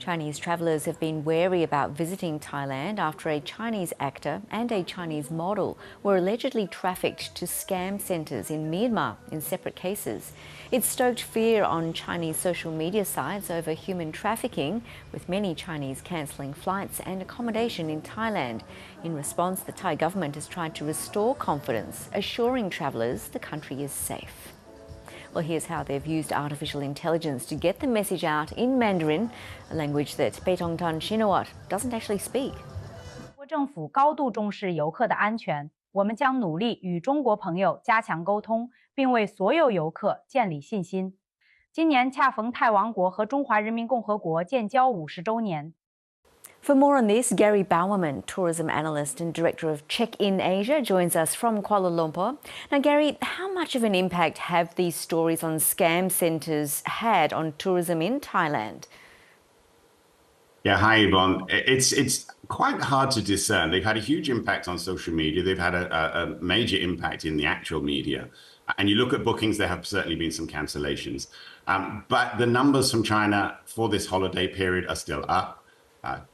Chinese travellers have been wary about visiting Thailand after a Chinese actor and a Chinese model were allegedly trafficked to scam centres in Myanmar in separate cases. It stoked fear on Chinese social media sites over human trafficking, with many Chinese cancelling flights and accommodation in Thailand. In response, the Thai government has tried to restore confidence, assuring travellers the country is safe. Well, here's how they've used artificial intelligence to get the message out in Mandarin, a language that Paetongtarn Shinawatra doesn't actually speak. 政府高度重视游客的安全，我们将努力与中国朋友加强沟通，并为所有游客建立信心。今年恰逢泰王国和中华人民共和国建交50周年。 For more on this, Gary Bowerman, tourism analyst and director of Check-In Asia, joins us from Kuala Lumpur. Now, Gary, how much of an impact have these stories on scam centres had on tourism in Thailand? Yeah, hi, Yvonne. It's quite hard to discern. They've had a huge impact on social media. They've had a major impact in the actual media. And you look at bookings, there have certainly been some cancellations. But the numbers from China for this holiday period are still up.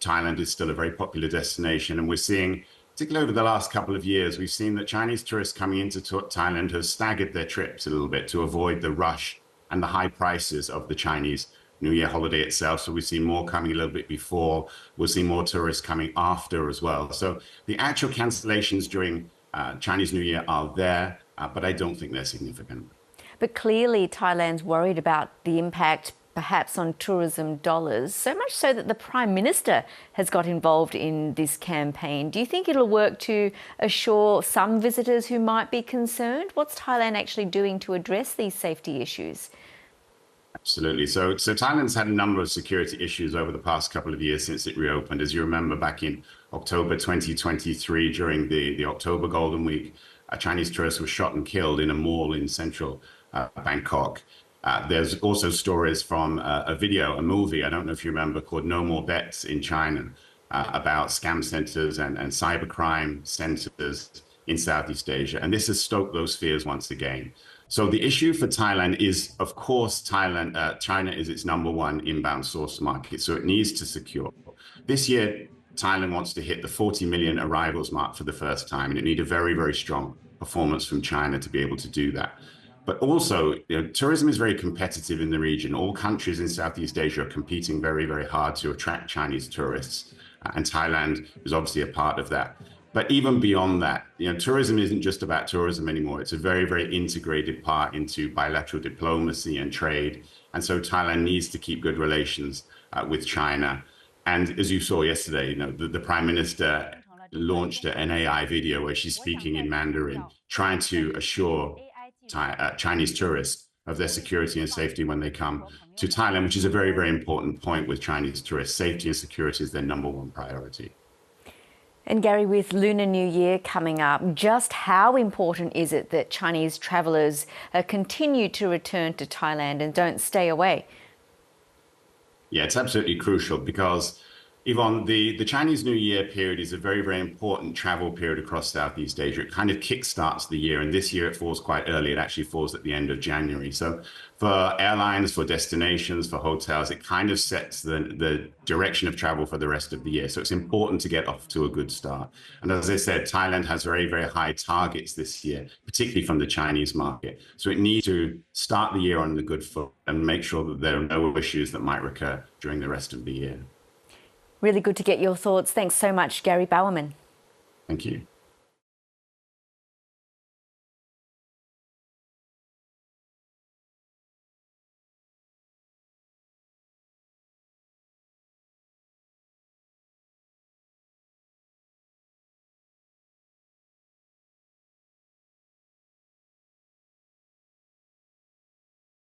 Thailand is still a very popular destination, and we're seeing, particularly over the last couple of years, we've seen that Chinese tourists coming into Thailand have staggered their trips a little bit to avoid the rush and the high prices of the Chinese New Year holiday itself. So we've seen more coming a little bit before. We'll see more tourists coming after as well. So the actual cancellations during Chinese New Year are there, but I don't think they're significant. But clearly Thailand's worried about the impact perhaps on tourism dollars, so much so that the Prime Minister has got involved in this campaign. Do you think it'll work to assure some visitors who might be concerned? What's Thailand actually doing to address these safety issues? Absolutely. So Thailand's had a number of security issues over the past couple of years since it reopened. As you remember, back in October 2023, during the October Golden Week, a Chinese tourist was shot and killed in a mall in central Bangkok. There's also stories from a movie, I don't know if you remember, called No More Bets in China, about scam centers and cybercrime centers in Southeast Asia. And this has stoked those fears once again. So the issue for Thailand is, of course, China is its #1 inbound source market, so it needs to secure. This year, Thailand wants to hit the 40 million arrivals mark for the first time, and it needs a very, very strong performance from China to be able to do that. But also, tourism is very competitive in the region. All countries in Southeast Asia are competing very, very hard to attract Chinese tourists. And Thailand is obviously a part of that. But even beyond that, tourism isn't just about tourism anymore. It's a very, very integrated part into bilateral diplomacy and trade. And so Thailand needs to keep good relations with China. And as you saw yesterday, the Prime Minister launched an AI video where she's speaking in Mandarin, trying to assure Chinese tourists of their security and safety when they come to Thailand, which is a very, very important point with Chinese tourists. Safety and security is their #1 priority. And Gary, with Lunar New Year coming up, just how important is it that Chinese travellers continue to return to Thailand and don't stay away? Yeah, it's absolutely crucial because, Yvonne, the Chinese New Year period is a very, very important travel period across Southeast Asia. It kind of kickstarts the year, and this year it falls quite early. It actually falls at the end of January. So for airlines, for destinations, for hotels, it kind of sets the direction of travel for the rest of the year. So it's important to get off to a good start. And as I said, Thailand has very, very high targets this year, particularly from the Chinese market. So it needs to start the year on the good foot and make sure that there are no issues that might recur during the rest of the year. Really good to get your thoughts. Thanks so much, Gary Bowerman. Thank you.